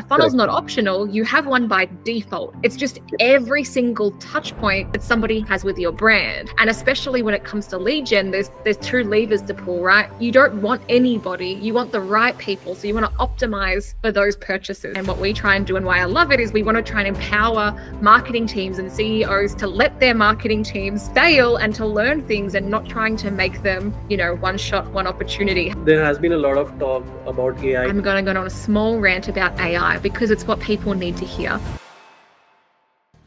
funnel's not optional, you have one by default. It's just every single touch point that somebody has with your brand. And especially when it comes to lead gen, there's two levers to pull, right? You don't want anybody, you want the right people. So you want to optimize for those purchases. And what we try and do, and why I love it, is we want to try and empower marketing teams and CEOs to let their marketing teams fail and to learn things, and not trying to make them, one shot, one opportunity. There has been a lot of talk about AI. I'm going to go on a small rant about AI because it's what people need to hear.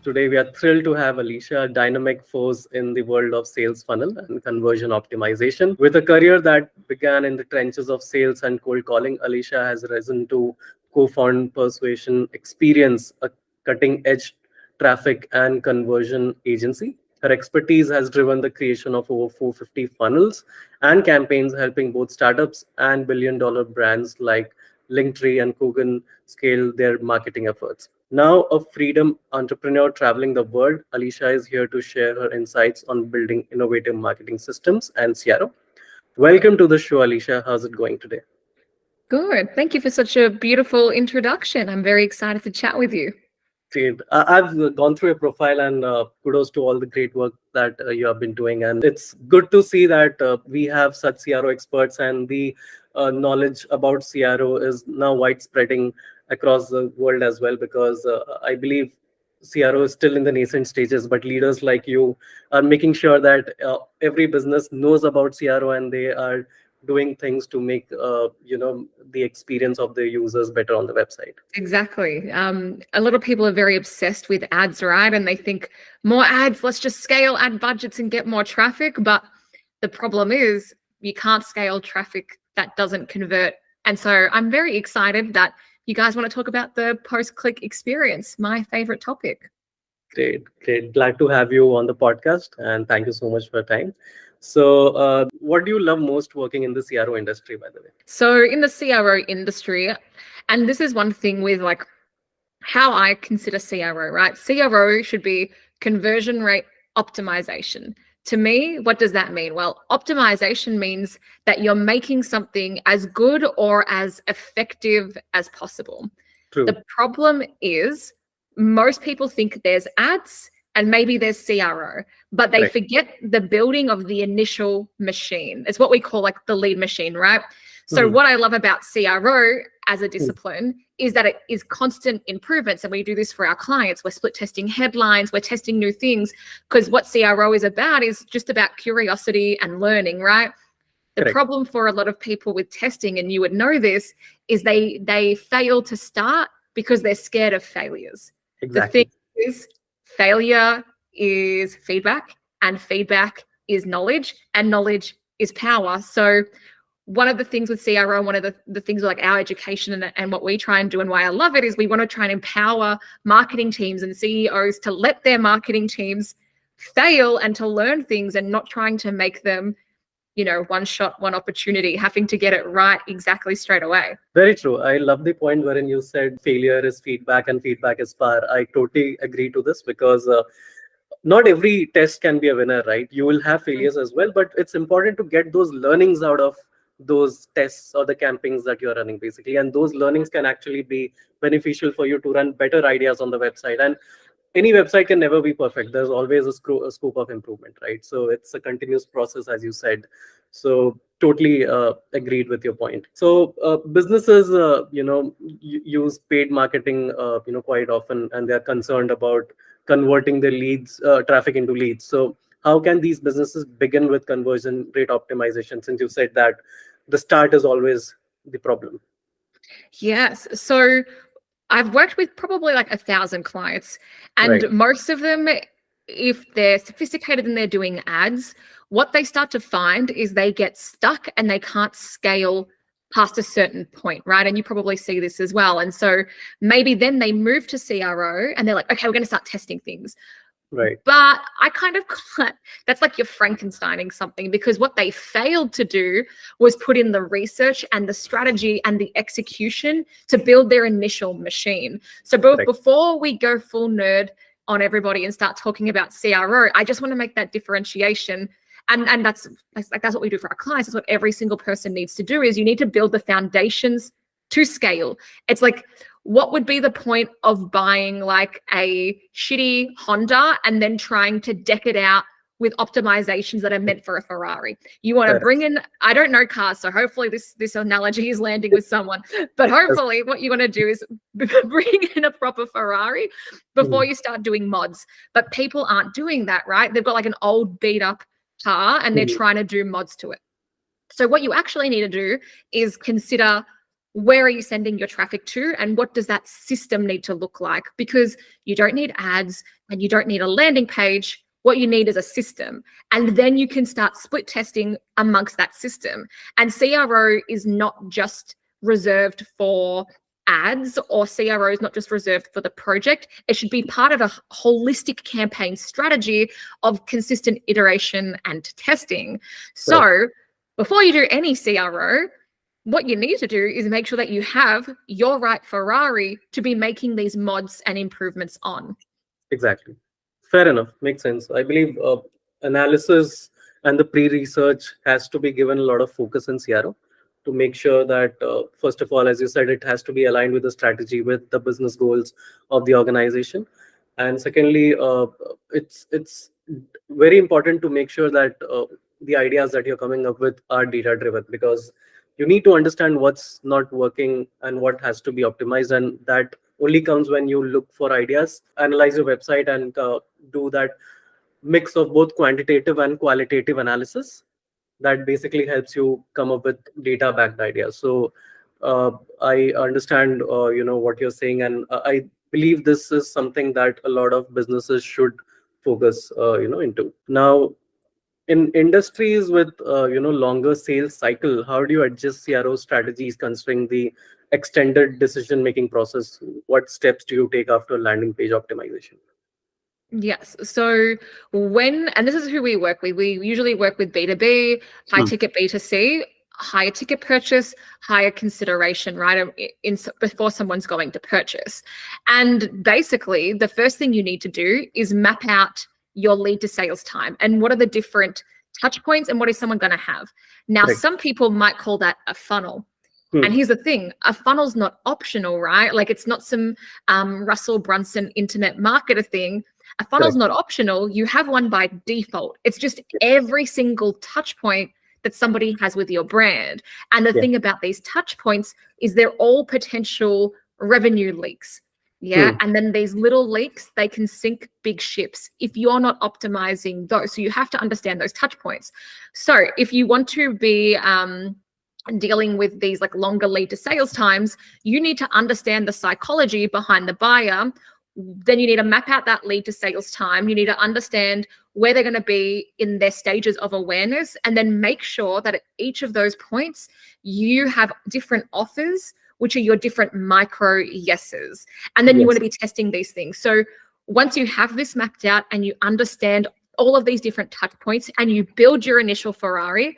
Today, we are thrilled to have Alicia, a dynamic force in the world of sales funnel and conversion optimization. With a career that began in the trenches of sales and cold calling, Alicia has risen to co-found Persuasion Experience, a cutting-edge traffic and conversion agency. Her expertise has driven the creation of over 450 funnels and campaigns, helping both startups and billion-dollar brands like Linktree and Kogan scale their marketing efforts. Now a freedom entrepreneur traveling the world, Alicia is here to share her insights on building innovative marketing systems and CRO. Welcome to the show, Alicia. How's it going today? Good. Thank you for such a beautiful introduction. I'm very excited to chat with you. Great. I've gone through your profile, and kudos to all the great work that you have been doing. And it's good to see that we have such CRO experts, and the knowledge about CRO is now widespreading across the world as well, because I believe CRO is still in the nascent stages, but leaders like you are making sure that every business knows about CRO, and they are doing things to make the experience of the users better on the website. Exactly. A lot of people are very obsessed with ads, right? And they think more ads, let's just scale ad budgets and get more traffic. But the problem is you can't scale traffic that doesn't convert. And so I'm very excited that you guys want to talk about the post-click experience, my favorite topic. Great. Glad to have you on the podcast, and thank you so much for your time. So what do you love most working in the CRO industry, by the way? So in the CRO industry, and this is one thing with like how I consider CRO, right? CRO should be conversion rate optimization. To me, what does that mean? Well, optimization means that you're making something as good or as effective as possible. True. The problem is most people think there's ads and maybe there's CRO, but they forget the building of the initial machine. It's what we call like the lead machine, right? So what I love about CRO as a discipline is that it is constant improvements. And we do this for our clients. We're split testing headlines. We're testing new things, because what CRO is just about curiosity and learning, right? The problem for a lot of people with testing, and you would know this, is they fail to start because they're scared of failures. Exactly. The thing is, failure is feedback, and feedback is knowledge, and knowledge is power. So one of the things with CRO, one of the things with like our education and what we try and do, and why I love it, is we want to try and empower marketing teams and CEOs to let their marketing teams fail and to learn things, and not trying to make them, one shot, one opportunity, having to get it right exactly straight away. Very true. I love the point wherein you said failure is feedback and feedback is power. I totally agree to this, because not every test can be a winner, right? You will have failures as well, but it's important to get those learnings out of those tests or the campaigns that you're running, basically. And those learnings can actually be beneficial for you to run better ideas on the website. And any website can never be perfect. There's always a scope of improvement, right? So it's a continuous process, as you said. So totally agreed with your point. So businesses, use paid marketing, quite often, and they're concerned about converting their leads, traffic into leads. So how can these businesses begin with conversion rate optimization, since you said that the start is always the problem? Yes. So I've worked with probably like 1,000 clients, and most of them, if they're sophisticated and they're doing ads, what they start to find is they get stuck and they can't scale past a certain point, right? And you probably see this as well. And so maybe then they move to CRO and they're like, okay, we're going to start testing things. Right. But I kind of call it, that's like you're Frankensteining something, because what they failed to do was put in the research and the strategy and the execution to build their initial machine. So before we go full nerd on everybody and start talking about CRO, I just want to make that differentiation. And that's what we do for our clients. That's what every single person needs to do, is you need to build the foundations to scale. It's like what would be the point of buying like a shitty Honda and then trying to deck it out with optimizations that are meant for a Ferrari? You want to bring in, I don't know cars, so hopefully this analogy is landing with someone, but hopefully what you want to do is bring in a proper Ferrari before you start doing mods. But people aren't doing that, right? They've got like an old beat up car and they're trying to do mods to it. So what you actually need to do is consider, where are you sending your traffic to and what does that system need to look like? Because you don't need ads and you don't need a landing page. What you need is a system. And then you can start split testing amongst that system. And CRO is not just reserved for ads, or CRO is not just reserved for the project. It should be part of a holistic campaign strategy of consistent iteration and testing. So before you do any CRO, what you need to do is make sure that you have your right Ferrari to be making these mods and improvements on. Exactly. Fair enough. Makes sense. I believe analysis and the pre-research has to be given a lot of focus in CRO to make sure that, first of all, as you said, it has to be aligned with the strategy, with the business goals of the organization. And secondly, it's very important to make sure that the ideas that you're coming up with are data driven, because you need to understand what's not working and what has to be optimized, and that only comes when you look for ideas, analyze your website, and do that mix of both quantitative and qualitative analysis that basically helps you come up with data backed ideas. So I understand what you're saying, and I believe this is something that a lot of businesses should focus into. Now, in industries with longer sales cycle, how do you adjust CRO strategies considering the extended decision making process? What steps do you take after landing page optimization? Yes. So and this is who we work with, we usually work with B2B, high ticket B2C, higher ticket purchase, higher consideration, right? Before someone's going to purchase. And basically the first thing you need to do is map out your lead to sales time and what are the different touch points and what is someone going to have. Now, some people might call that a funnel. And here's the thing, a funnel's not optional, right? Like it's not some Russell Brunson internet marketer thing. A funnel's not optional. You have one by default. It's just every single touch point that somebody has with your brand. And the thing about these touch points is they're all potential revenue leaks. And then these little leaks, they can sink big ships if you're not optimizing those. So you have to understand those touch points. So if you want to be dealing with these like longer lead to sales times, you need to understand the psychology behind the buyer. Then you need to map out that lead to sales time. You need to understand where they're going to be in their stages of awareness, and then make sure that at each of those points, you have different offers, which are your different micro yeses. And then you want to be testing these things. So once you have this mapped out and you understand all of these different touch points and you build your initial Ferrari,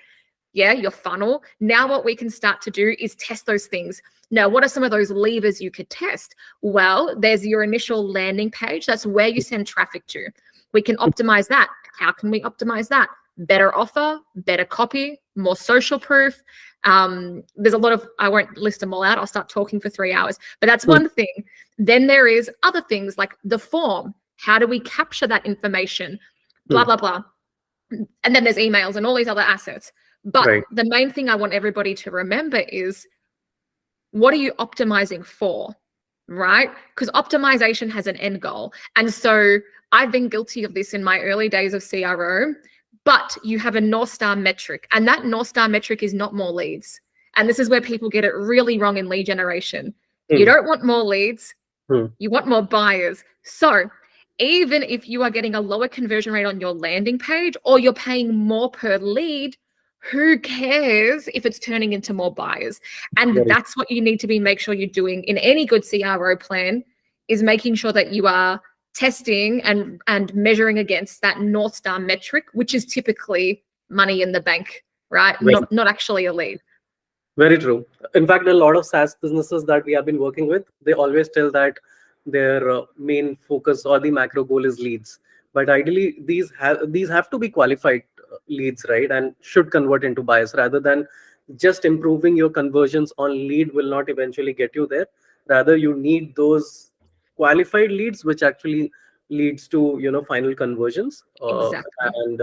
your funnel, now what we can start to do is test those things. Now, what are some of those levers you could test? Well, there's your initial landing page. That's where you send traffic to. We can optimize that. How can we optimize that? Better offer, better copy, more social proof. There's a lot of, I won't list them all out. I'll start talking for 3 hours, but that's one thing. Then there is other things like the form. How do we capture that information? Blah, blah, blah. And then there's emails and all these other assets. But the main thing I want everybody to remember is, what are you optimizing for, right? Because optimization has an end goal. And so I've been guilty of this in my early days of CRO, but you have a North Star metric, and that North Star metric is not more leads. And this is where people get it really wrong in lead generation. You don't want more leads, you want more buyers. So even if you are getting a lower conversion rate on your landing page, or you're paying more per lead, who cares if it's turning into more buyers? And that's what you need to make sure you're doing in any good CRO plan, is making sure that you are testing and measuring against that North Star metric, which is typically money in the bank, right? Not actually a lead. Very true. In fact, a lot of SaaS businesses that we have been working with, they always tell that their main focus or the macro goal is leads. But ideally, these have to be qualified leads, right? And should convert into buyers, rather than just improving your conversions on lead will not eventually get you there. Rather, you need those qualified leads, which actually leads to, final conversions. Exactly. And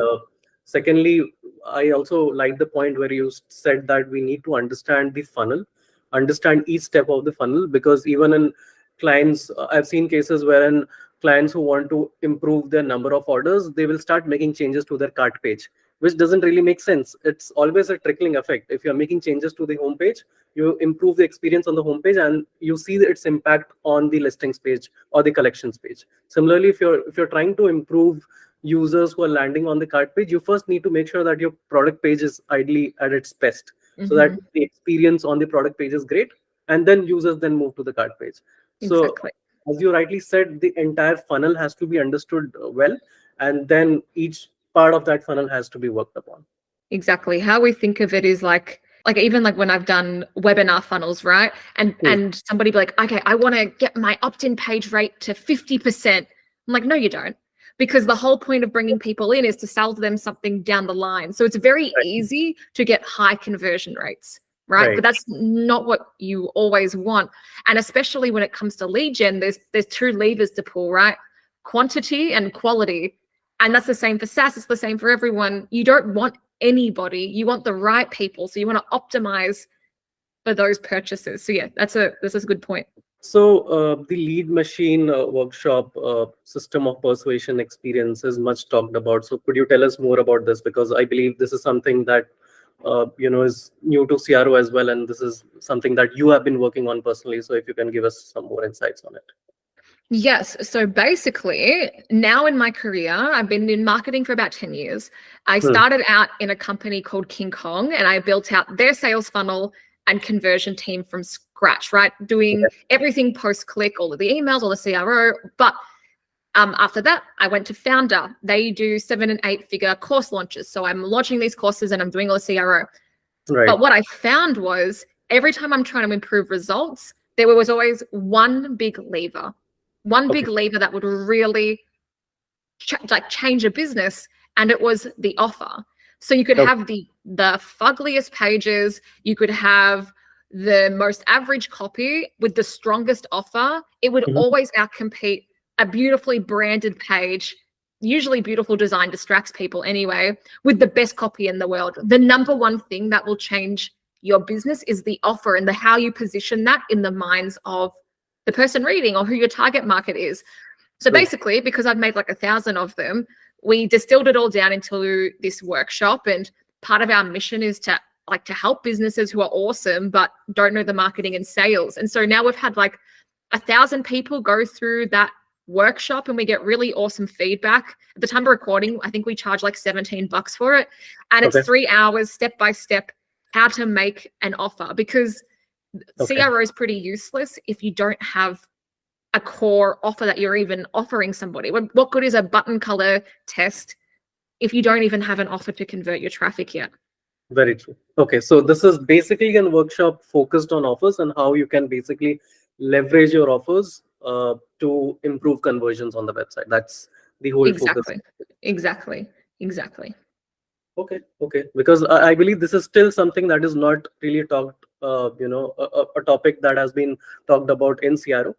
secondly, I also like the point where you said that we need to understand the funnel, understand each step of the funnel, because even in clients, I've seen cases wherein clients who want to improve their number of orders, they will start making changes to their cart page, which doesn't really make sense. It's always a trickling effect. If you're making changes to the homepage, you improve the experience on the homepage and you see its impact on the listings page or the collections page. Similarly, if you're trying to improve users who are landing on the cart page, you first need to make sure that your product page is ideally at its best, so that the experience on the product page is great, and then users then move to the cart page. So Exactly. as you rightly said, the entire funnel has to be understood well, and then each part of that funnel has to be worked upon. Exactly. How we think of it is like even like when I've done webinar funnels, right? And somebody be like, okay, I want to get my opt-in page rate to 50%. I'm like, no, you don't. Because the whole point of bringing people in is to sell them something down the line. So it's very easy to get high conversion rates, right? But that's not what you always want. And especially when it comes to lead gen, there's two levers to pull, right? Quantity and quality. And that's the same for SaaS. It's the same for everyone. You don't want anybody. You want the right people. So you want to optimize for those purchases. So yeah, this is a good point. So the lead machine workshop system of persuasion experience is much talked about. So could you tell us more about this? Because I believe this is something that is new to CRO as well, and this is something that you have been working on personally. So if you can give us some more insights on it. Yes. So basically, now in my career, I've been in marketing for about 10 years. I started out in a company called King Kong, and I built out their sales funnel and conversion team from scratch, right? Doing everything post-click, all of the emails, all the CRO. But after that, I went to Founder. They do 7- and 8-figure course launches. So I'm launching these courses and I'm doing all the CRO. Right. But what I found was every time I'm trying to improve results, there was always one big lever. One big lever that would really change a business, and it was the offer. So you could have the fuggliest pages, you could have the most average copy with the strongest offer. It would always outcompete a beautifully branded page. Usually beautiful design distracts people anyway, with the best copy in the world. The number one thing that will change your business is the offer and how you position that in the minds of the person reading or who your target market is. So basically, because I've made like 1,000 of them, we distilled it all down into this workshop. And part of our mission is to help businesses who are awesome, but don't know the marketing and sales. And so now we've had like 1,000 people go through that workshop and we get really awesome feedback. At the time of recording, I think we charge like $17 for it. And it's 3 hours, step by step, how to make an offer, because CRO is pretty useless if you don't have a core offer that you're even offering somebody. What good is a button color test if you don't even have an offer to convert your traffic yet? Very true. Okay, so this is basically a workshop focused on offers and how you can basically leverage your offers to improve conversions on the website. That's the whole focus. Exactly. Okay. Because I believe this is still something that is not really talked, a topic that has been talked about in CRO.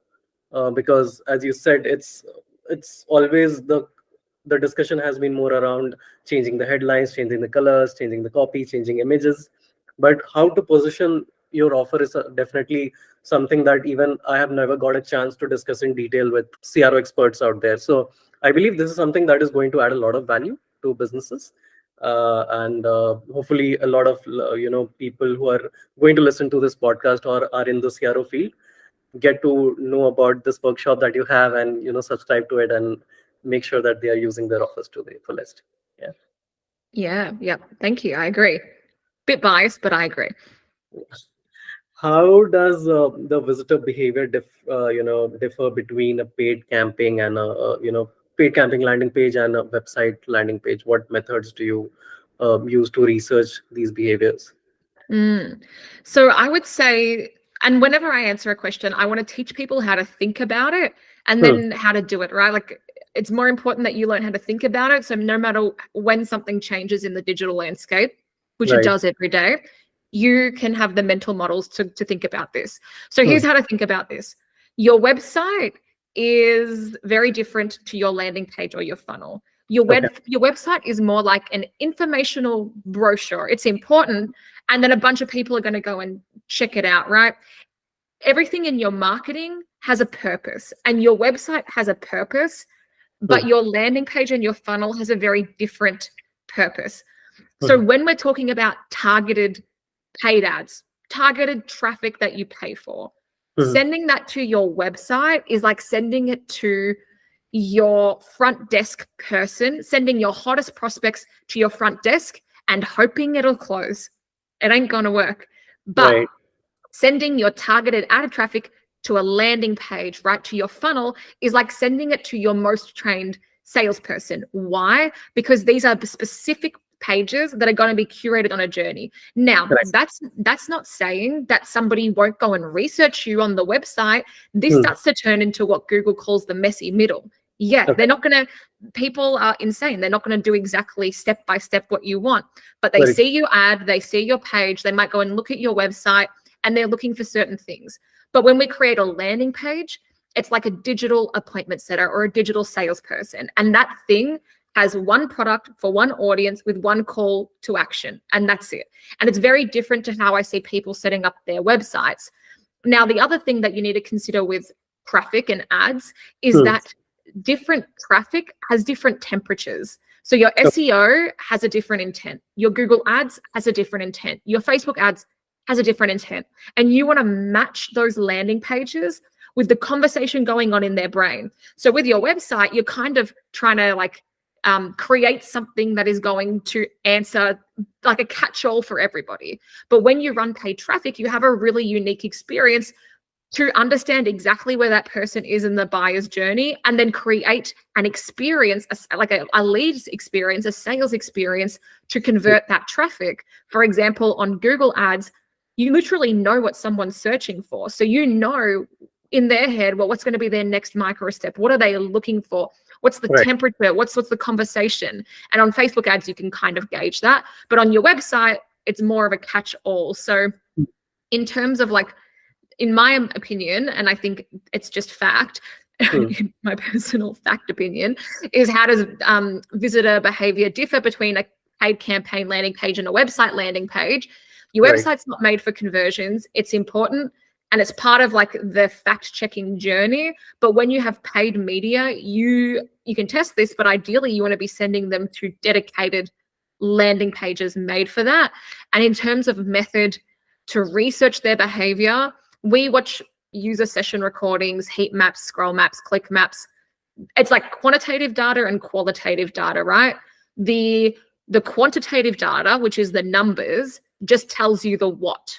Because as you said, it's always the discussion has been more around changing the headlines, changing the colors, changing the copy, changing images. But how to position your offer is definitely something that even I have never got a chance to discuss in detail with CRO experts out there. So I believe this is something that is going to add a lot of value to businesses. And hopefully a lot of people who are going to listen to this podcast or are in the CRO field get to know about this workshop that you have, and subscribe to it and make sure that they are using their offers to the fullest. Yeah. Thank you. I agree. Bit biased, but I agree. How does the visitor behavior differ between a paid camping and paid camping landing page and a website landing page? What methods do you use to research these behaviors? So I would say, and whenever I answer a question, I want to teach people how to think about it and then how to do it, right? Like, it's more important that you learn how to think about it. So no matter when something changes in the digital landscape, which it does every day, you can have the mental models to think about this. So here's how to think about this. Your website is very different to your landing page or your funnel. Your website is more like an informational brochure. It's important, and then a bunch of people are going to go and check it out, right? Everything in your marketing has a purpose, and your website has a purpose, but your landing page and your funnel has a very different purpose. So when we're talking about targeted paid ads, targeted traffic that you pay for, sending that to your website is like sending it to your front desk person, sending your hottest prospects to your front desk and hoping it'll close. It ain't gonna work. But sending your targeted ad traffic to a landing page, right, to your funnel, is like sending it to your most trained salesperson. Why? Because these are specific pages that are going to be curated on a journey. Now, that's not saying that somebody won't go and research you on the website. This starts to turn into what Google calls the messy middle. Yeah, they're not going to, people are insane. They're not going to do exactly step by step what you want, but they see your ad, they see your page, they might go and look at your website, and they're looking for certain things. But when we create a landing page, it's like a digital appointment setter or a digital salesperson. And that thing has one product for one audience with one call to action, and that's it. And it's very different to how I see people setting up their websites. Now, the other thing that you need to consider with traffic and ads is that different traffic has different temperatures. So your SEO has a different intent. Your Google ads has a different intent. Your Facebook ads has a different intent. And you want to match those landing pages with the conversation going on in their brain. So with your website, you're kind of trying to like create something that is going to answer like a catch-all for everybody. But when you run paid traffic, you have a really unique experience to understand exactly where that person is in the buyer's journey, and then create an experience, like a leads experience, a sales experience to convert that traffic. For example, on Google ads, you literally know what someone's searching for. So you know in their head, well, what's going to be their next micro step? What are they looking for? What's the temperature? What's the conversation? And on Facebook ads, you can kind of gauge that. But on your website, it's more of a catch-all. So in terms of like, in my opinion, and I think it's just fact, my personal fact opinion, is how does visitor behavior differ between a paid campaign landing page and a website landing page? Your website's not made for conversions. It's important, and it's part of like the fact-checking journey. But when you have paid media, you can test this, but ideally you want to be sending them to dedicated landing pages made for that. And in terms of method to research their behavior, we watch user session recordings, heat maps, scroll maps, click maps. It's like quantitative data and qualitative data, right? The quantitative data, which is the numbers, just tells you the what,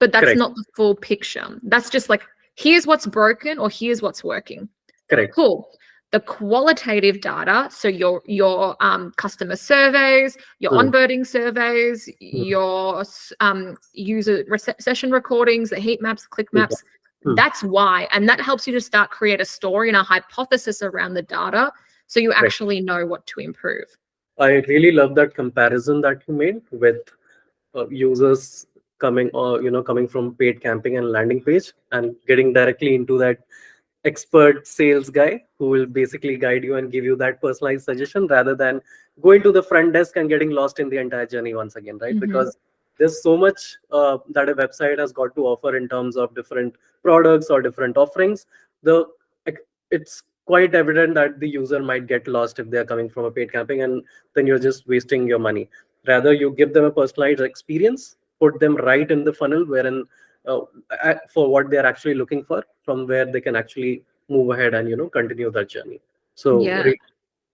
but that's not the full picture. That's just like, here's what's broken or here's what's working. Cool. The qualitative data, so your customer surveys, your onboarding surveys, your user session recordings, the heat maps, click maps, that's why. And that helps you to create a story and a hypothesis around the data, so you actually know what to improve. I really love that comparison that you made with users coming from paid camping and landing page and getting directly into that expert sales guy who will basically guide you and give you that personalized suggestion, rather than going to the front desk and getting lost in the entire journey once again, right? Because there's so much that a website has got to offer in terms of different products or different offerings. It's quite evident that the user might get lost if they're coming from a paid camping, and then you're just wasting your money. Rather, you give them a personalized experience, put them right in the funnel wherein for what they're actually looking for, from where they can actually move ahead and continue that journey. So really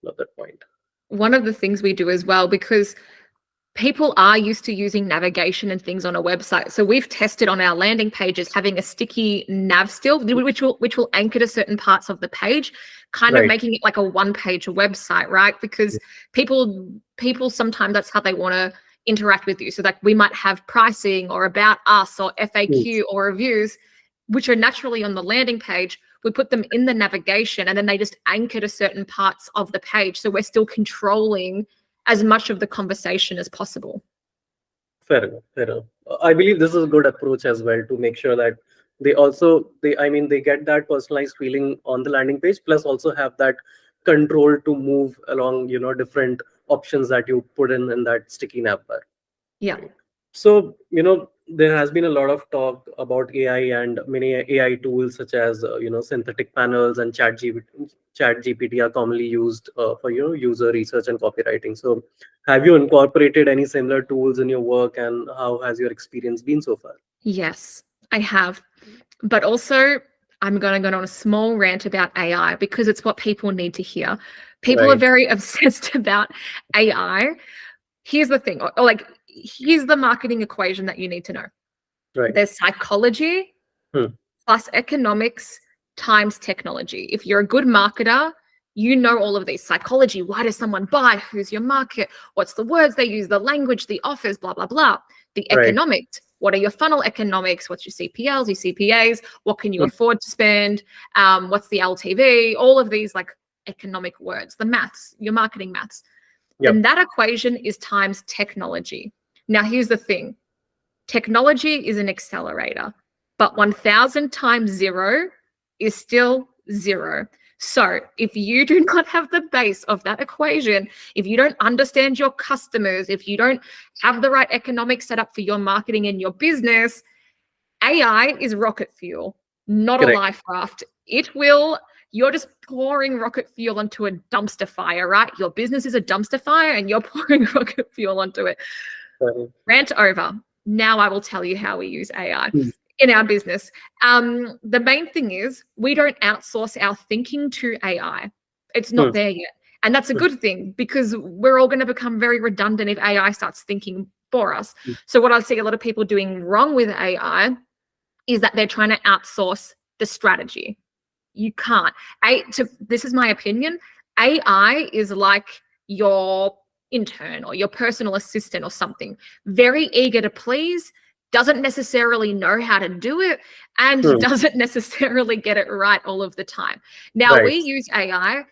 love that point. One of the things we do as well, because people are used to using navigation and things on a website. So we've tested on our landing pages having a sticky nav still, which will anchor to certain parts of the page, kind of making it like a one-page website, right? Because people sometimes that's how they want to interact with you. So like we might have pricing or about us or FAQ or reviews, which are naturally on the landing page. We put them in the navigation and then they just anchor to certain parts of the page. So we're still controlling as much of the conversation as possible. Fair enough. Fair enough. I believe this is a good approach as well to make sure that they also I mean they get that personalized feeling on the landing page, plus also have that control to move along, different options that you put in that sticky navbar. Yeah. So, there has been a lot of talk about AI and many AI tools such as, synthetic panels and chat GPT are commonly used for, user research and copywriting. So, have you incorporated any similar tools in your work, and how has your experience been so far? Yes, I have. But also, I'm going to go on a small rant about AI because it's what people need to hear. People are Right, very obsessed about AI. Here's the thing, or like, here's the marketing equation that you need to know. right. There's psychology Hmm. plus economics times technology. If you're a good marketer, you know all of these. Psychology, why does someone buy? Who's your market? What's the words they use, the language, the offers, blah, blah, blah. The Right. economics, what are your funnel economics? What's your CPLs, your CPAs? What can you Hmm. afford to spend? What's the LTV? All of these like economic words, the maths, your marketing maths. Then Yep. that equation is times technology. Now, here's the thing. Technology is an accelerator, but 1000 times zero is still zero. So if you do not have the base of that equation, if you don't understand your customers, if you don't have the right economic setup for your marketing and your business, AI is rocket fuel, not a Correct. life raft. You're just pouring rocket fuel onto a dumpster fire, right? Your business is a dumpster fire and you're pouring rocket fuel onto it. Correct. Rant over. Now I will tell you how we use AI Hmm. in our business. The main thing is we don't outsource our thinking to AI. It's Hmm. not there yet. And that's a Hmm. good thing because we're all going to become very redundant if AI starts thinking for us. Hmm. So what I see a lot of people doing wrong with AI is that they're trying to outsource the strategy. You can't. This is my opinion. AI is like your intern or your personal assistant or something. Very eager to please, doesn't necessarily know how to do it, and Hmm. doesn't necessarily get it right all of the time. Now Right. we use AI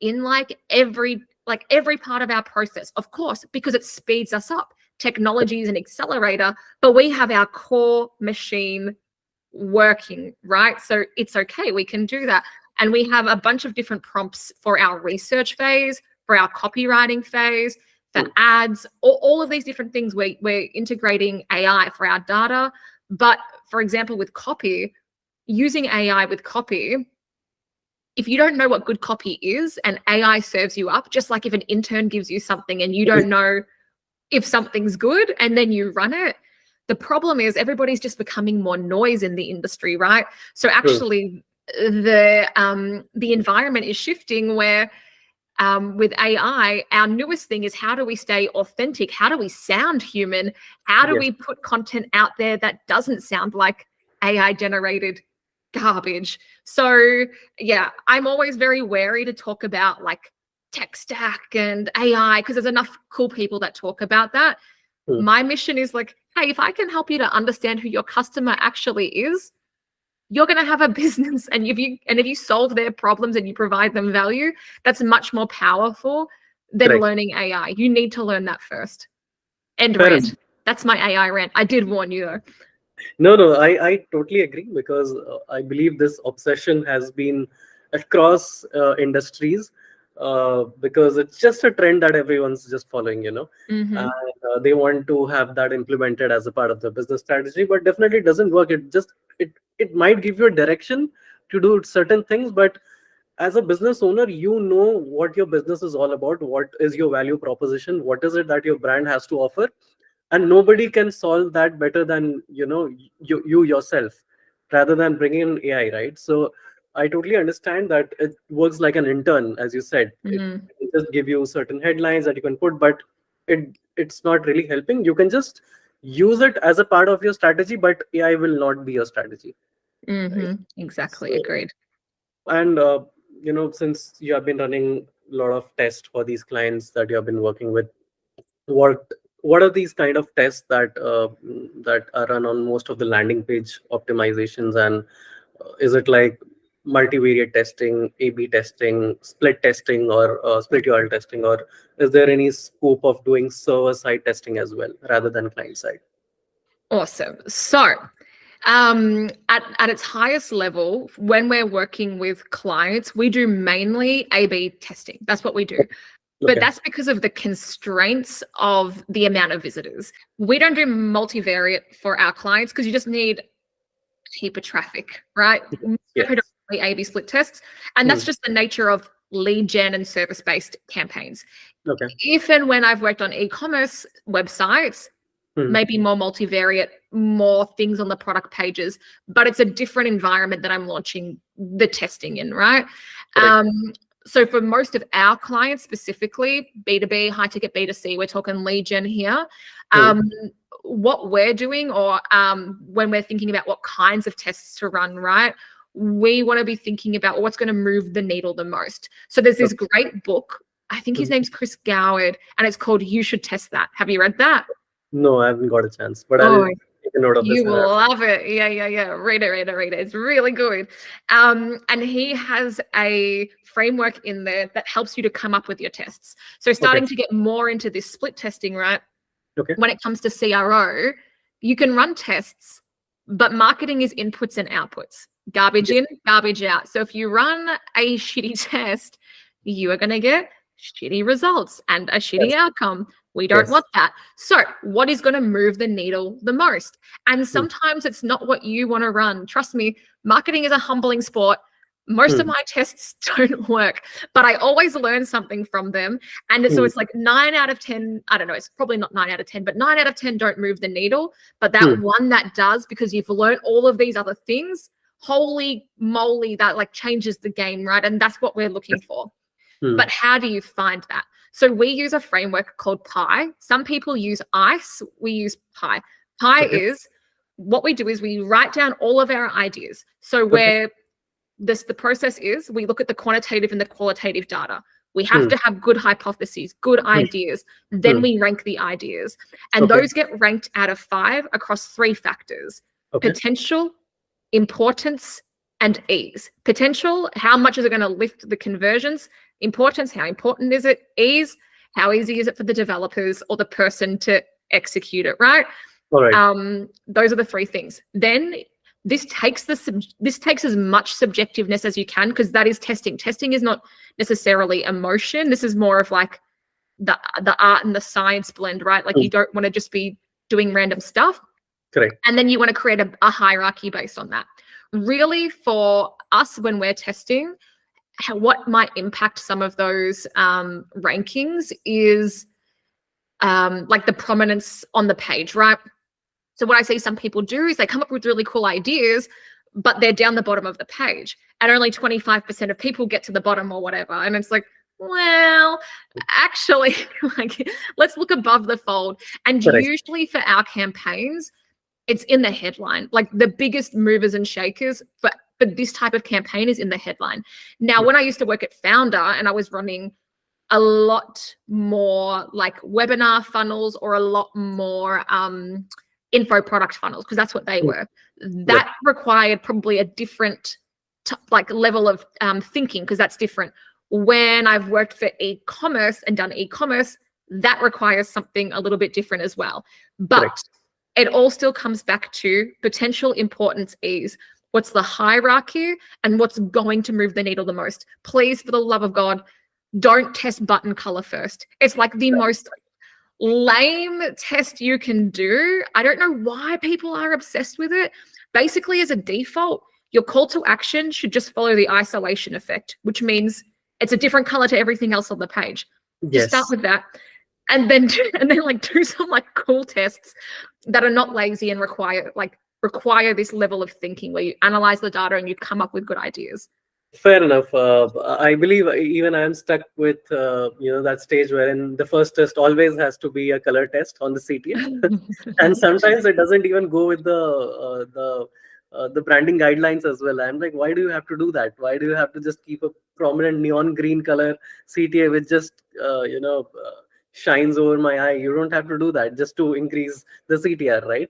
in every part of our process, of course, because it speeds us up. Technology is an accelerator, but we have our core machine working, right? So it's okay, we can do that. And we have a bunch of different prompts for our research phase, for our copywriting phase, for Hmm. ads, all of these different things. We're integrating AI for our data. But for example, with copy, using AI with copy, if you don't know what good copy is and AI serves you up, just like if an intern gives you something and you don't know if something's good and then you run it, the problem is everybody's just becoming more noise in the industry, right? So True. actually the environment is shifting where with AI, our newest thing is how do we stay authentic? How do we sound human? How do Yes. we put content out there that doesn't sound like AI generated garbage? So yeah, I'm always very wary to talk about like tech stack and AI because there's enough cool people that talk about that. Hmm. My mission is like, hey, if I can help you to understand who your customer actually is, you're going to have a business. And if you solve their problems and you provide them value, that's much more powerful than Correct. learning AI. You need to learn that first. End Fair enough. rant. That's my AI rant. I did warn you though. No, no, I totally agree because I believe this obsession has been across industries because it's just a trend that everyone's just following, Mm-hmm. and they want to have that implemented as a part of the business strategy, but definitely it doesn't work. It might give you a direction to do certain things, but as a business owner, you know what your business is all about, what is your value proposition, what is it that your brand has to offer, and nobody can solve that better than you yourself, rather than bringing in AI, right? So I totally understand that it works like an intern, as you said. Mm-hmm. It just give you certain headlines that you can put, but it's not really helping. You can just use it as a part of your strategy, but AI will not be your strategy, right? Mm-hmm. Exactly. So, Agreed. and since you have been running a lot of tests for these clients that you have been working with, what what are these kind of tests that are run on most of the landing page optimizations, and is it like multivariate testing, A/B testing, split testing, or split URL testing, or is there any scope of doing server-side testing as well rather than client-side? Awesome. So, at its highest level, when we're working with clients, we do mainly A/B testing. That's what we do. But Okay. that's because of the constraints of the amount of visitors. We don't do multivariate for our clients because you just need a heap of traffic, right? Yes. Predominantly A/B split tests, and that's Hmm. just the nature of lead gen and service-based campaigns. Okay. If and when I've worked on e-commerce websites, Hmm. maybe more multivariate, more things on the product pages, but it's a different environment that I'm launching the testing in, right? Correct. So for most of our clients, specifically B2B, high ticket B2C, we're talking lead gen here. Hmm. What we're doing, or when we're thinking about what kinds of tests to run, right? We want to be thinking about what's going to move the needle the most. So there's this great book, I think his Mhm. name's Chris Goward, and it's called You Should Test That. Have you read that? No, I haven't got a chance, but I'll Oh, take a note of this. you will love it. Yeah. Read it. It's really good. And he has a framework in there that helps you to come up with your tests. So starting to get more into this split testing, right? Okay. When it comes to CRO, you can run tests, but marketing is inputs and outputs. Garbage in, garbage out. So if you run a shitty test, you are going to get shitty results and a shitty Yes. outcome. We don't Yes. want that. So what is going to move the needle the most? And sometimes it's not what you want to run. Trust me, marketing is a humbling sport. Most of my tests don't work, but I always learn something from them. And so it's like 9 out of 10, I don't know, it's probably not 9 out of 10, but 9 out of 10 don't move the needle. But that one that does, because you've learned all of these other things, holy moly, that like changes the game, right? And that's what we're looking for. But how do you find that? So we use a framework called PI. Some people use ICE. We use PI. PI is what we do is we write down all of our ideas. So where the process is, we look at the quantitative and the qualitative data. We have to have good hypotheses, good ideas. Then we rank the ideas. And those get ranked out of 5 across 3 factors: potential, importance, and ease. Potential, how much is it going to lift the conversions? Importance, how important is it? Ease, how easy is it for the developers or the person to execute it, right? All right. Those are the 3 things. Then this takes as much subjectiveness as you can, because that is testing. Testing is not necessarily emotion. This is more of like the art and the science blend, right? Like you don't want to just be doing random stuff. Correct. And then you want to create a hierarchy based on that. Really, for us, when we're testing, what might impact some of those rankings is like the prominence on the page, right? So what I see some people do is they come up with really cool ideas, but they're down the bottom of the page, and only 25% of people get to the bottom or whatever. And it's like, well, actually, like, let's look above the fold. And usually for our campaigns, it's in the headline. Like the biggest movers and shakers for this type of campaign is in the headline. Now, when I used to work at Founder and I was running a lot more like webinar funnels or a lot more info product funnels, because that's what they were, that required probably a different like level of thinking, because that's different. When I've worked for e-commerce and done e-commerce, that requires something a little bit different as well. But it all still comes back to potential, importance, ease. What's the hierarchy and what's going to move the needle the most? Please, for the love of God, don't test button color first. It's like the most lame test you can do. I don't know why people are obsessed with it. Basically, as a default, your call to action should just follow the isolation effect, which means it's a different color to everything else on the page. Just start with that. And then like do some like cool tests that are not lazy and require this level of thinking where you analyze the data and you come up with good ideas. Fair enough. I believe even I am stuck with that stage wherein the first test always has to be a color test on the CTA, and sometimes it doesn't even go with the branding guidelines as well. I'm like, why do you have to do that? Why do you have to just keep a prominent neon green color CTA which just shines over my eye? You don't have to do that just to increase the CTR, right?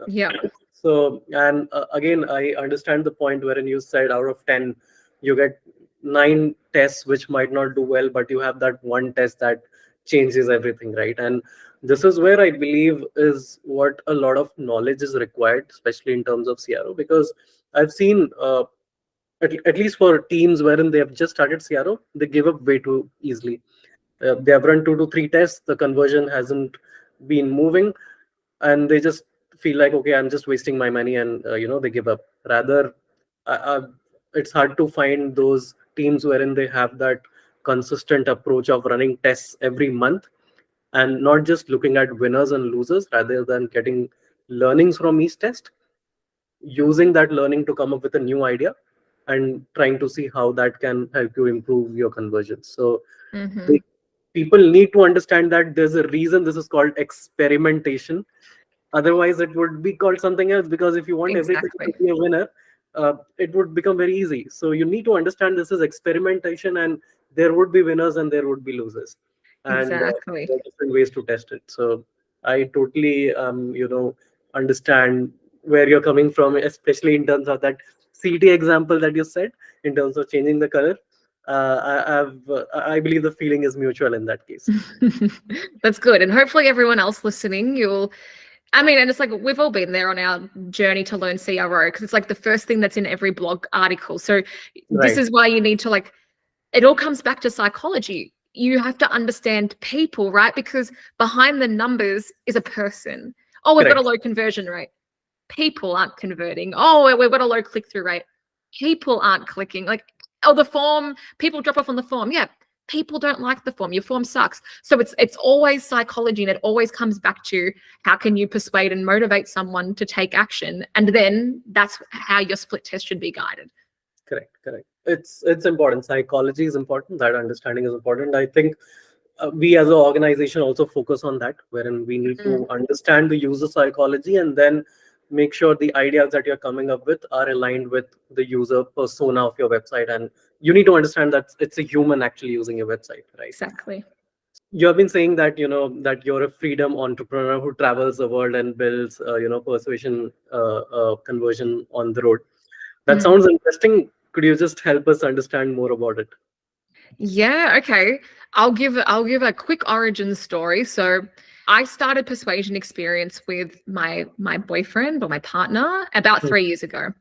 Yeah. So, and again, I understand the point wherein you said out of 10, you get 9 tests which might not do well, but you have that one test that changes everything, right? And this is where I believe is what a lot of knowledge is required, especially in terms of CRO, because I've seen at least for teams wherein they have just started CRO, they give up way too easily. They have run 2 to 3 tests, the conversion hasn't been moving, and they just feel like, okay, I'm just wasting my money, and they give up. Rather, uh, it's hard to find those teams wherein they have that consistent approach of running tests every month and not just looking at winners and losers, rather than getting learnings from each test, using that learning to come up with a new idea and trying to see how that can help you improve your conversions. So Mm-hmm. the people need to understand that there's a reason this is called experimentation. Otherwise, it would be called something else, because if you want everything to Exactly. be a winner, it would become very easy. So you need to understand this is experimentation, and there would be winners and there would be losers, and Exactly. there are different ways to test it. So I totally, understand where you're coming from, especially in terms of that CT example that you said, in terms of changing the color. I believe the feeling is mutual in that case. That's good. And hopefully everyone else listening, you'll I mean, and it's like we've all been there on our journey to learn CRO because it's like the first thing that's in every blog article. So this Right. is why you need to like it all comes back to psychology. You have to understand people, right? Because behind the numbers is a person. Oh, we've got a Correct. low conversion rate. People aren't converting. Oh, we've got a low click-through rate. People aren't clicking. Like, oh, the form, people drop off on the form. Yeah, people don't like the form. Your form sucks. So it's always psychology, and it always comes back to how can you persuade and motivate someone to take action, and then that's how your split test should be guided. Correct, correct. It's important. Psychology is important. That understanding is important. I think we as an organization also focus on that, wherein we need Mm, to understand the user psychology and then make sure the ideas that you're coming up with are aligned with the user persona of your website. And you need to understand that it's a human actually using your website, right? exactly. You have been saying that that you're a freedom entrepreneur who travels the world and builds persuasion conversion on the road. That Mm. sounds interesting. Could you just help us understand more about it? Yeah, okay. I'll give a quick origin story. So I started persuasion experience with my boyfriend or my partner about Hmm. 3 years ago.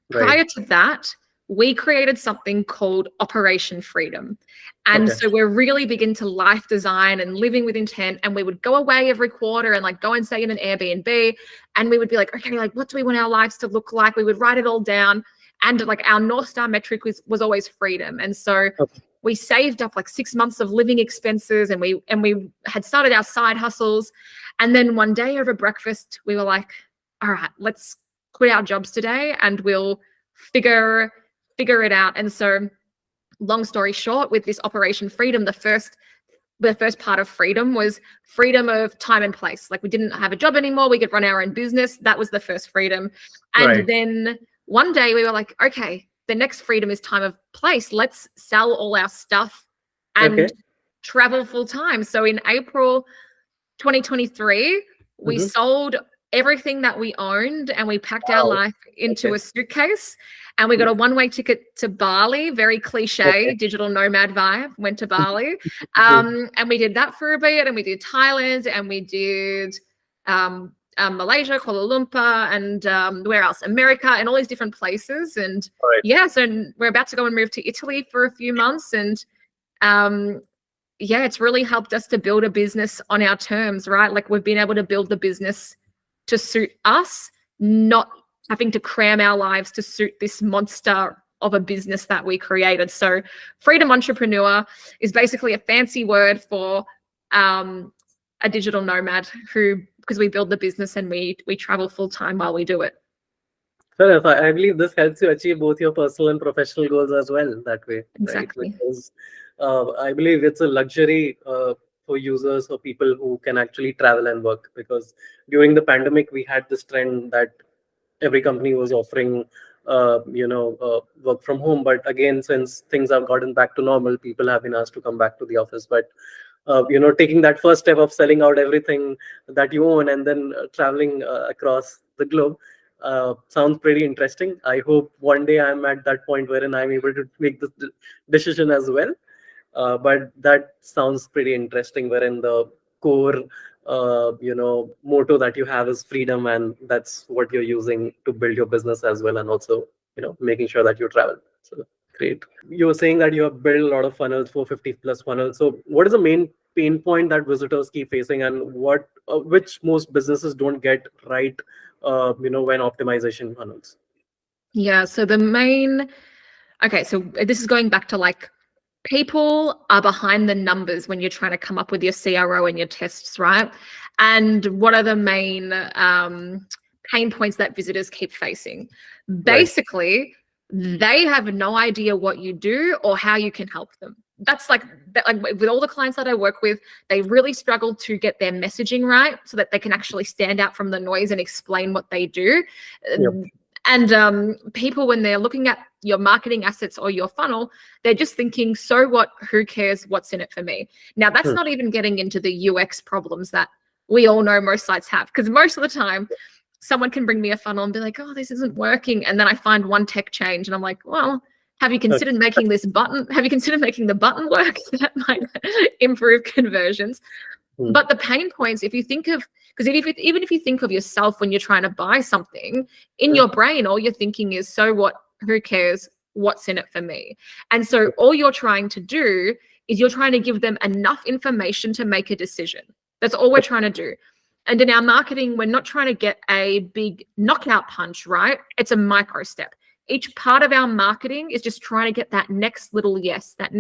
Right. Prior to that, we created something called Operation Freedom. And Okay. so we're really big into life design and living with intent. And we would go away every quarter and like go and stay in an Airbnb. And we would be like, okay, like what do we want our lives to look like? We would write it all down. And like our North Star metric was always freedom. And so Okay. we saved up like 6 months of living expenses, and we had started our side hustles. And then one day over breakfast, we were like, all right, let's quit our jobs today and we'll figure figure it out. And so long story short, with this Operation Freedom, the first part of freedom was freedom of time and place. Like we didn't have a job anymore. We could run our own business. That was the first freedom. And Right. then one day we were like, okay, the next freedom is time of place. Let's sell all our stuff Okay. and travel full time. So in April 2023, we Hmm. sold everything that we owned and we packed our Wow. life into Okay. a suitcase, and we got a one-way ticket to Bali, very cliche Okay. digital nomad vibe, went to Bali. Good. And we did that for a bit, and we did Thailand, and we did Malaysia, Kuala Lumpur, and where else? America, and all these different places. And All right. yeah, so we're about to go and move to Italy for a few months, and um, yeah, it's really helped us to build a business on our terms, right? Like we've been able to build the business to suit us, not having to cram our lives to suit this monster of a business that we created. So, freedom entrepreneur is basically a fancy word for a digital nomad who, because we build the business and we travel full time while we do it. Fair enough. I believe this helps you achieve both your personal and professional goals as well that way, right? Exactly. Because I believe it's a luxury for users or people who can actually travel and work. Because during the pandemic, we had this trend that every company was offering, work from home. But again, since things have gotten back to normal, people have been asked to come back to the office. But taking that first step of selling out everything that you own and then traveling across the globe, Sounds pretty interesting. I hope one day I'm at that point wherein I'm able to make this decision as well. But that sounds pretty interesting, wherein the core, motto that you have is freedom, and that's what you're using to build your business as well, and also, making sure that you travel. So great. You were saying that you have built a lot of funnels, 450 plus funnels. So what is the main pain point that visitors keep facing, and which most businesses don't get right, when optimization funnels? Yeah, so so this is going back to like people are behind the numbers when you're trying to come up with your CRO and your tests, right? And what are the main pain points that visitors keep facing? Basically, they have no idea what you do or how you can help them. That's like with all the clients that I work with, they really struggle to get their messaging right so that they can actually stand out from the noise and explain what they do. Yep. And people, when they're looking at your marketing assets or your funnel, they're just thinking, so what, who cares, what's in it for me? Now, that's not even getting into the UX problems that we all know most sites have, because most of the time, someone can bring me a funnel and be like, oh, this isn't working. And then I find one tech change and I'm like, well, have you considered making this button? Have you considered making the button work? That might improve conversions. But the pain points, if you think of, because even if you think of yourself when you're trying to buy something, in your brain, all you're thinking is, so what, who cares, what's in it for me? And so all you're trying to do is you're trying to give them enough information to make a decision. That's all we're trying to do. And in our marketing, we're not trying to get a big knockout punch, right? It's a micro step. Each part of our marketing is just trying to get that next little yes to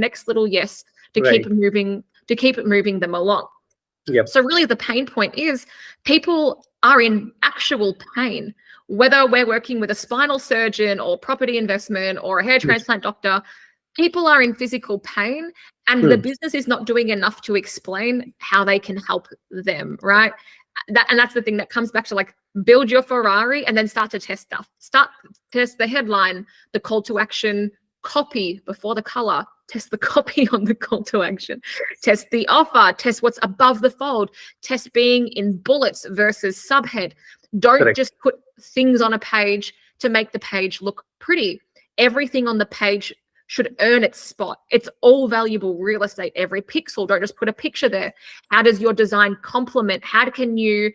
keep it moving them along. Yep. So really the pain point is people are in actual pain, whether we're working with a spinal surgeon or property investment or a hair transplant doctor, people are in physical pain and the business is not doing enough to explain how they can help them, right? And that's the thing that comes back to like build your Ferrari and then start to test stuff. Test the headline, the call to action, copy before the color, test the copy on the call to action, test the offer, test what's above the fold, test being in bullets versus subhead. Don't just put things on a page to make the page look pretty. Everything on the page should earn its spot. It's all valuable real estate, every pixel. Don't just put a picture there. How does your design complement? How can you,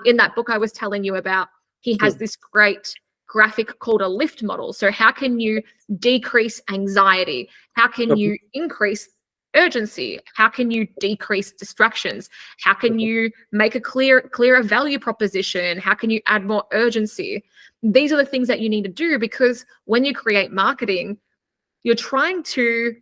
in that book I was telling you about, he has this great graphic called a lift model. So how can you decrease anxiety? How can you increase urgency? How can you decrease distractions? How can you make a clearer value proposition? How can you add more urgency? These are the things that you need to do, because when you create marketing, you're trying to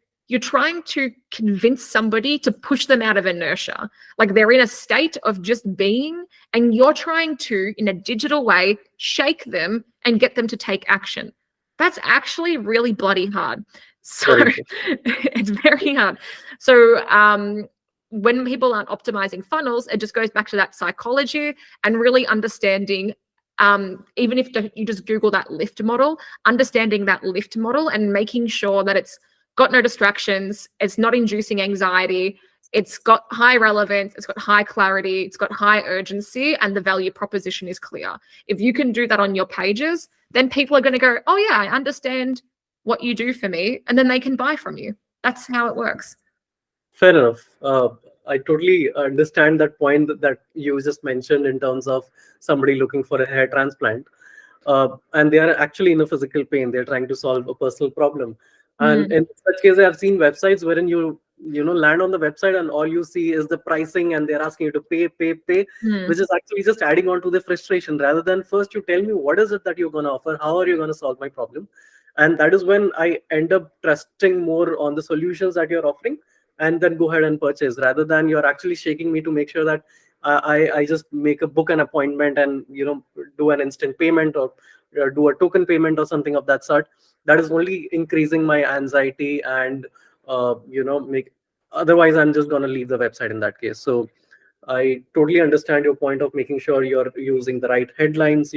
convince somebody to push them out of inertia. Like they're in a state of just being, and you're trying to, in a digital way, shake them and get them to take action. That's actually really bloody hard. So it's very hard. So when people aren't optimizing funnels, it just goes back to that psychology and really understanding, even if you just Google that lift model, understanding that lift model and making sure that it's got no distractions, it's not inducing anxiety, it's got high relevance, it's got high clarity, it's got high urgency, and the value proposition is clear. If you can do that on your pages, then people are going to go, oh yeah, I understand what you do for me, and then they can buy from you. That's how it works. Fair enough. I totally understand that point that you just mentioned in terms of somebody looking for a hair transplant, and they are actually in a physical pain. They're trying to solve a personal problem. And in such cases, I've seen websites wherein you land on the website and all you see is the pricing, and they're asking you to pay, which is actually just adding on to the frustration, rather than first you tell me what is it that you're going to offer, how are you going to solve my problem. And that is when I end up trusting more on the solutions that you're offering, and then go ahead and purchase, rather than you're actually shaking me to make sure that I just book an appointment and do an instant payment or do a token payment or something of that sort. That is only increasing my anxiety, and otherwise I'm just going to leave the website in that case. So I totally understand your point of making sure you're using the right headlines,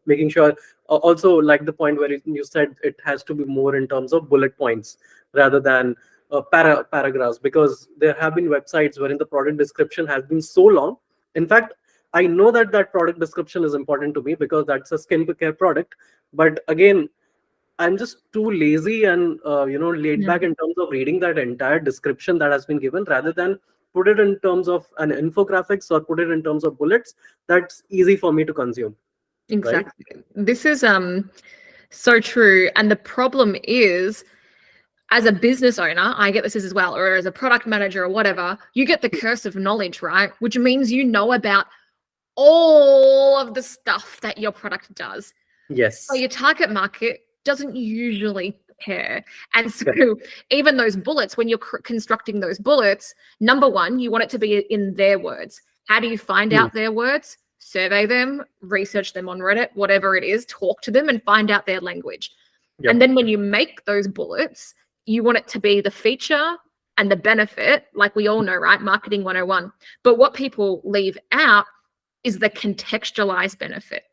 making sure also, like the point where you said it has to be more in terms of bullet points rather than paragraphs, because there have been websites wherein the product description has been so long. In fact, I know that that product description is important to me because that's a skincare product. But again, I'm just too lazy and laid Yeah, back in terms of reading that entire description that has been given, rather than put it in terms of an infographics or put it in terms of bullets. That's easy for me to consume, right? exactly. This is so true. And the problem is, as a business owner, I get this as well, or as a product manager or whatever, you get the curse of knowledge, right? Which means you know about all of the stuff that your product does. So Yes. your target market doesn't usually care. And so Correct. even those bullets, when you're constructing those bullets, number one, you want it to be in their words. How do you find Hmm. out their words? Survey them, research them on Reddit, whatever it is, talk to them and find out their language. And Yep. then when you make those bullets, you want it to be the feature and the benefit, like we all know, right? Marketing 101. But what people leave out is the contextualized benefit.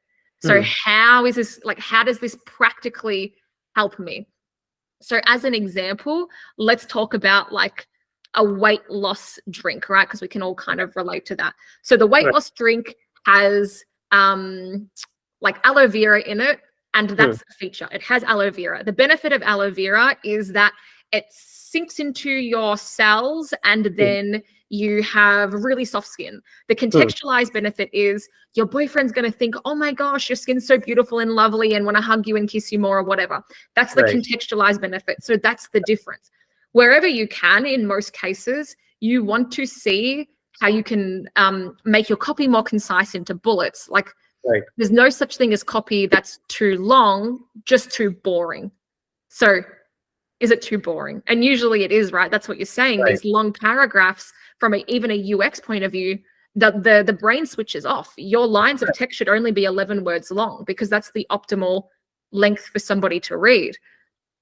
So Hmm. how is this, like, how does this practically help me? So as an example, let's talk about like a weight loss drink, right? Because we can all kind of relate to that. So the weight Right. loss drink has like aloe vera in it, and Hmm. that's the feature. It has aloe vera. The benefit of aloe vera is that it sinks into your cells and Hmm. then you have really soft skin. The Hmm. contextualized benefit is your boyfriend's going to think, oh my gosh, your skin's so beautiful and lovely and want to hug you and kiss you more or whatever. That's the Right. contextualized benefit. So that's the difference. Wherever you can, in most cases, you want to see how you can make your copy more concise into bullets. Like, Right. there's no such thing as copy that's too long, just too boring. So is it too boring? And usually it is, right? That's what you're saying. Right. These long paragraphs, from even a UX point of view, the brain switches off. Your lines of text should only be 11 words long because that's the optimal length for somebody to read.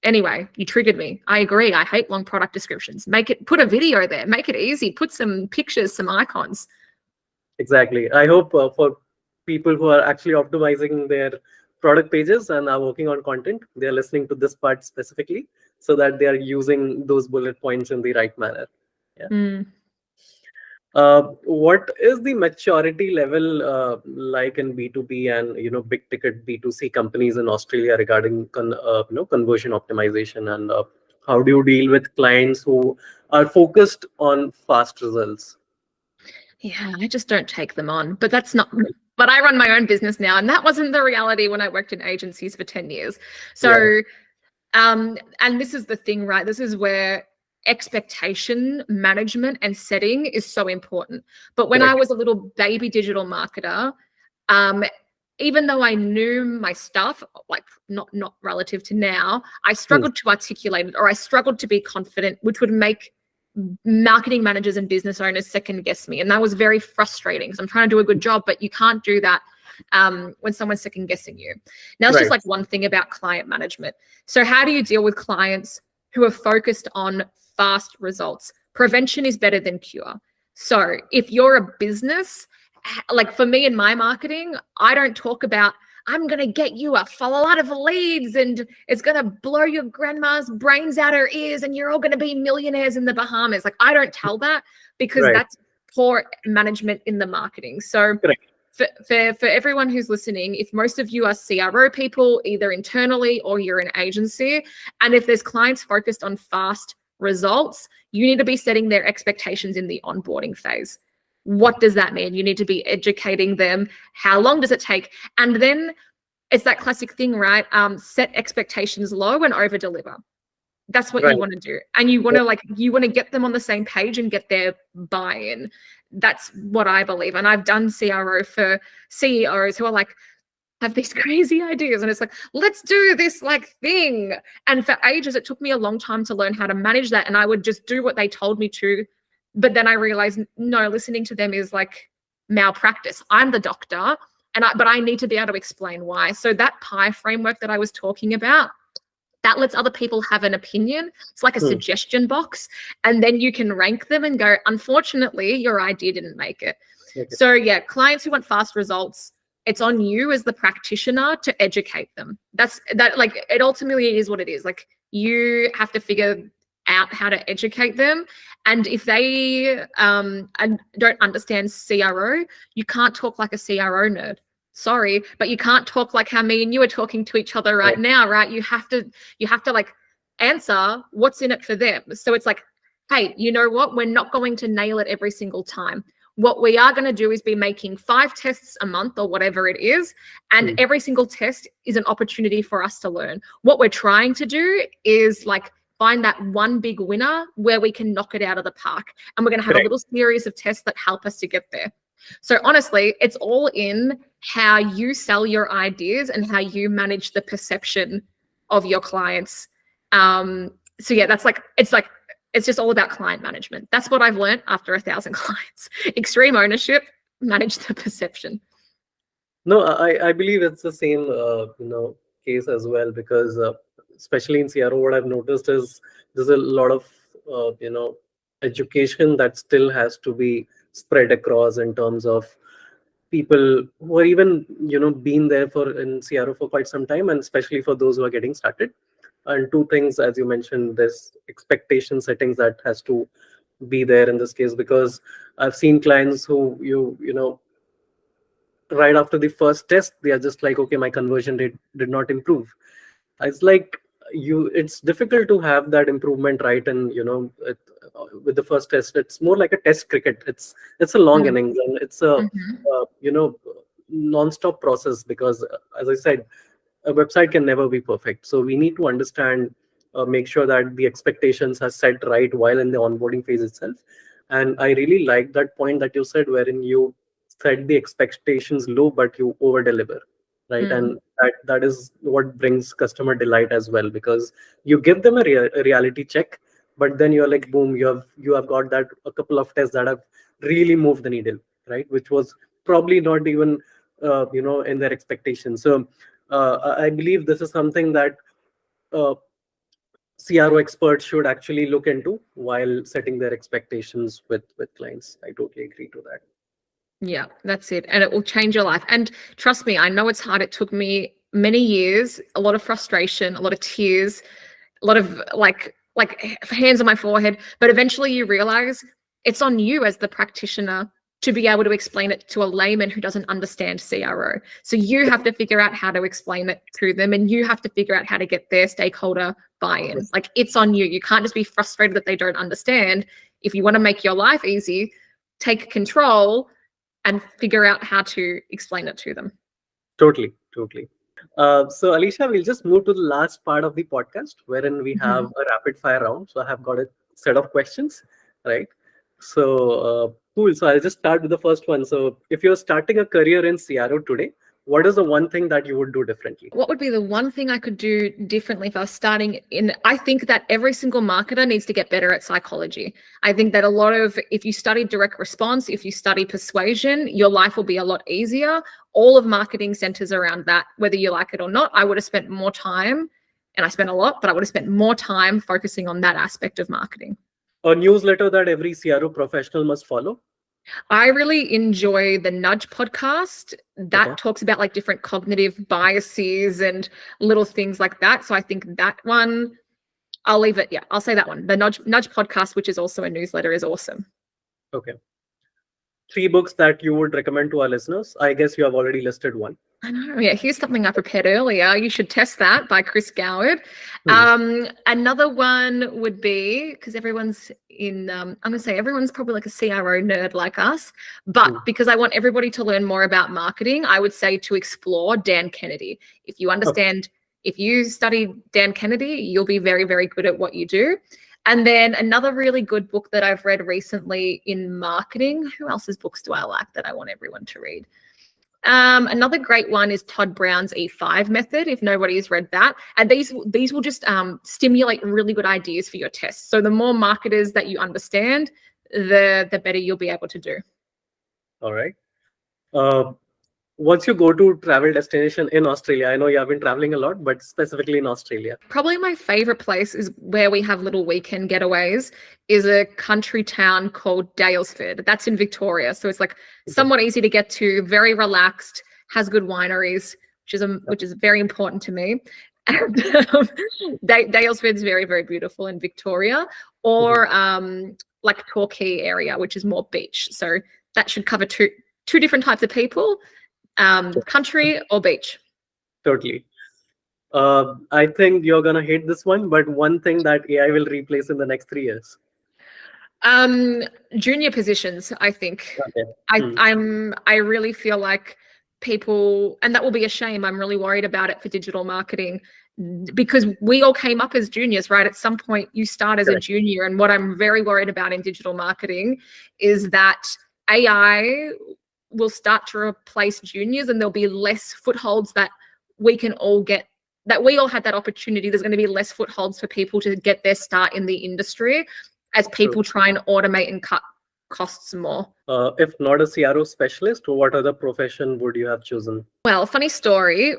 Anyway, you triggered me. I agree. I hate long product descriptions. Put a video there. Make it easy. Put some pictures, some icons. Exactly. I hope for people who are actually optimizing their product pages and are working on content, they are listening to this part specifically so that they are using those bullet points in the right manner. Yeah. Mm. What is the maturity level like in B2B and big ticket B2C companies in Australia regarding conversion optimization, and how do you deal with clients who are focused on fast results? Yeah, I just don't take them on. But that's not, but I run my own business now. And that wasn't the reality when I worked in agencies for 10 years. Yeah. So, and this is the thing, right? This is where expectation management and setting is so important. But when I Correct. was a little baby digital marketer, um, even though I knew my stuff, like not relative to now, I Hmm. struggled to articulate it, or I struggled to be confident, which would make marketing managers and business owners second guess me. And that was very frustrating because I'm trying to do a good job, but you can't do that when someone's second guessing you. Now, it's just Right. like one thing about client management. So how do you deal with clients who are focused on fast results? Prevention is better than cure. So if you're a business, like for me in my marketing, I don't talk about, I'm going to get you a lot of leads and it's going to blow your grandma's brains out her ears and you're all going to be millionaires in the Bahamas. Like, I don't tell that because Right. that's poor management in the marketing. So Correct. for everyone who's listening, if most of you are CRO people, either internally or you're an agency, and if there's clients focused on fast results, you need to be setting their expectations in the onboarding phase. What does that mean? You need to be educating them. How long does it take? And then it's that classic thing, right? Set expectations low and over deliver. That's what Right. you want to do. And you want to get them on the same page and get their buy-in. That's what I believe. And I've done CRO for CEOs who are like, have these crazy ideas. And it's like, let's do this like thing. And for ages, it took me a long time to learn how to manage that. And I would just do what they told me to. But then I realized, no, listening to them is like malpractice. I'm the doctor, but I need to be able to explain why. So that pie framework that I was talking about, that lets other people have an opinion. It's like a Hmm. suggestion box. And then you can rank them and go, unfortunately, your idea didn't make it. Okay. So yeah, clients who want fast results, it's on you as the practitioner to educate them. Like, it ultimately is what it is. Like, you have to figure out how to educate them. And if they don't understand CRO, you can't talk like a CRO nerd. Sorry, but you can't talk like how me and you are talking to each other right now, right? You have to like answer what's in it for them. So it's like, hey, you know what? We're not going to nail it every single time. What we are going to do is be making 5 tests a month or whatever it is. And every single test is an opportunity for us to learn. What we're trying to do is like find that one big winner where we can knock it out of the park. And we're going to have a little series of tests that help us to get there. So honestly, it's all in how you sell your ideas and how you manage the perception of your clients. So yeah, it's just all about client management. That's what I've learned after 1,000 clients. Extreme ownership, manage the perception. No, I believe it's the same, case as well, because especially in CRO, what I've noticed is there's a lot of, education that still has to be spread across in terms of people who are even, been there in CRO for quite some time, and especially for those who are getting started. And 2 things, as you mentioned, there's expectation settings that has to be there in this case, because I've seen clients who right after the first test, they are just like, okay, my conversion rate did not improve. It's like it's difficult to have that improvement, right? And with the first test, it's more like a test cricket. It's a long innings, and it's a non-stop process, because as I said, a website can never be perfect. So we need to understand, make sure that the expectations are set right while in the onboarding phase itself. And I really like that point that you said, wherein you set the expectations low, but you over deliver, right? And that is what brings customer delight as well, because you give them a reality check, but then you're like, boom, you have got that a couple of tests that have really moved the needle, right? Which was probably not even in their expectations. So I believe this is something that CRO experts should actually look into while setting their expectations with clients. I totally agree to that. Yeah, that's it. And it will change your life. And trust me, I know it's hard. It took me many years, a lot of frustration, a lot of tears, a lot of like hands on my forehead. But eventually you realize it's on you as the practitioner to be able to explain it to a layman who doesn't understand CRO. So you have to figure out how to explain it to them, and you have to figure out how to get their stakeholder buy-in. Like, it's on you. You can't just be frustrated that they don't understand. If you want to make your life easy, take control and figure out how to explain it to them. Totally. So Alicia, we'll just move to the last part of the podcast, wherein we have a rapid fire round. So I have got a set of questions, right? So cool. So I'll just start with the first one. So if you're starting a career in CRO today, what is the one thing that you would do differently? What would be the one thing I could do differently if I was starting in? I think that every single marketer needs to get better at psychology. I think that if you study direct response, if you study persuasion, your life will be a lot easier. All of marketing centers around that, whether you like it or not. I would have spent more time, and I spent a lot, but I would have spent more time focusing on that aspect of marketing. A newsletter that every CRO professional must follow? I really enjoy the Nudge podcast. That talks about like different cognitive biases and little things like that. So I think that one, I'll leave it. Yeah, I'll say that one. The Nudge podcast, which is also a newsletter, is awesome. Okay. 3 books that you would recommend to our listeners. I guess you have already listed one. I know. Yeah, here's something I prepared earlier. You should test that, by Chris Goward. Another one would be, because everyone's I'm going to say everyone's probably like a CRO nerd like us, but because I want everybody to learn more about marketing, I would say to explore Dan Kennedy. If you understand, if you study Dan Kennedy, you'll be very, very good at what you do. And then another really good book that I've read recently in marketing. Who else's books do I like that I want everyone to read? Another great one is Todd Brown's E5 method, if nobody's read that. And these will just stimulate really good ideas for your tests. So the more marketers that you understand, the better you'll be able to do. All right. What's your go-to travel destination in Australia? I know you have been traveling a lot, but specifically in Australia. Probably my favorite place is where we have little weekend getaways, is a country town called Daylesford. That's in Victoria. So it's like somewhat easy to get to, very relaxed, has good wineries, which is very important to me. And Daylesford is very, very beautiful in Victoria, or like Torquay area, which is more beach. So that should cover two different types of people, country or beach. Totally. I think you're gonna hate this one, but one thing that AI will replace in the next 3 years. Junior positions, I think. Okay. I really feel like people, and that will be a shame. I'm really worried about it for digital marketing, because we all came up as juniors, right? At some point you start as a junior, and what I'm very worried about in digital marketing is that AI will start to replace juniors, and there'll be less footholds that we can all get, that we all had that opportunity. There's going to be less footholds for people to get their start in the industry as people try and automate and cut costs more. If not a CRO specialist, what other profession would you have chosen? Well, funny story.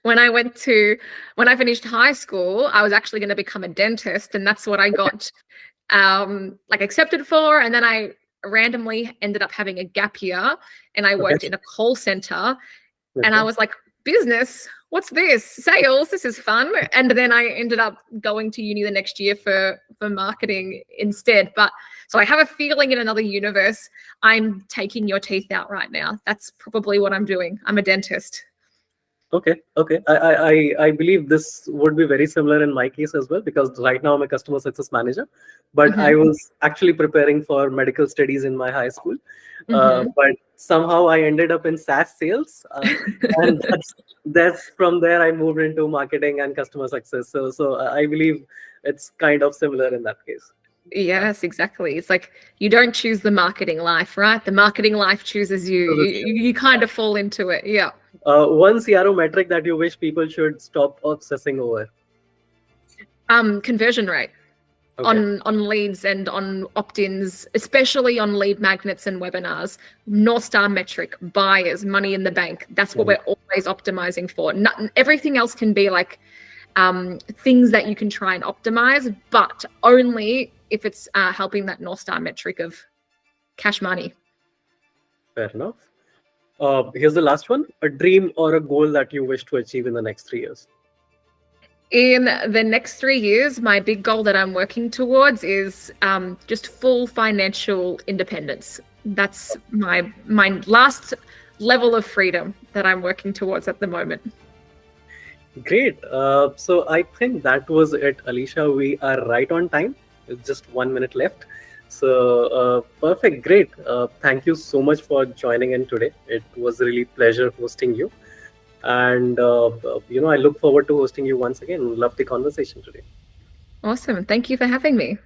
When I finished high school, I was actually going to become a dentist, and that's what I got like accepted for. And then I randomly ended up having a gap year, and I worked in a call center, and I was like, business, what's this? Sales, this is fun. And then I ended up going to uni the next year for marketing instead. But so I have a feeling in another universe, I'm taking your teeth out right now. That's probably what I'm doing. I'm a dentist. Okay. I believe this would be very similar in my case as well, because right now I'm a customer success manager, but I was actually preparing for medical studies in my high school. But somehow I ended up in SaaS sales, and that's from there I moved into marketing and customer success. So I believe it's kind of similar in that case. Yes, exactly. It's like you don't choose the marketing life, right? The marketing life chooses you. You kind of fall into it. Yeah. One CRO metric that you wish people should stop obsessing over? Conversion rate. On leads and on opt-ins, especially on lead magnets and webinars. North Star metric, buyers, money in the bank. That's what we're always optimizing for. Everything else can be like things that you can try and optimize, but only if it's helping that North Star metric of cash money. Fair enough. Here's the last one. A dream or a goal that you wish to achieve in the next 3 years? In the next 3 years, my big goal that I'm working towards is just full financial independence. That's my last level of freedom that I'm working towards at the moment. Great. So I think that was it, Alicia. We are right on time. It's just 1 minute left. So perfect. Great. Thank you so much for joining in today. It was really a pleasure hosting you. And, I look forward to hosting you once again. Love the conversation today. Awesome. Thank you for having me.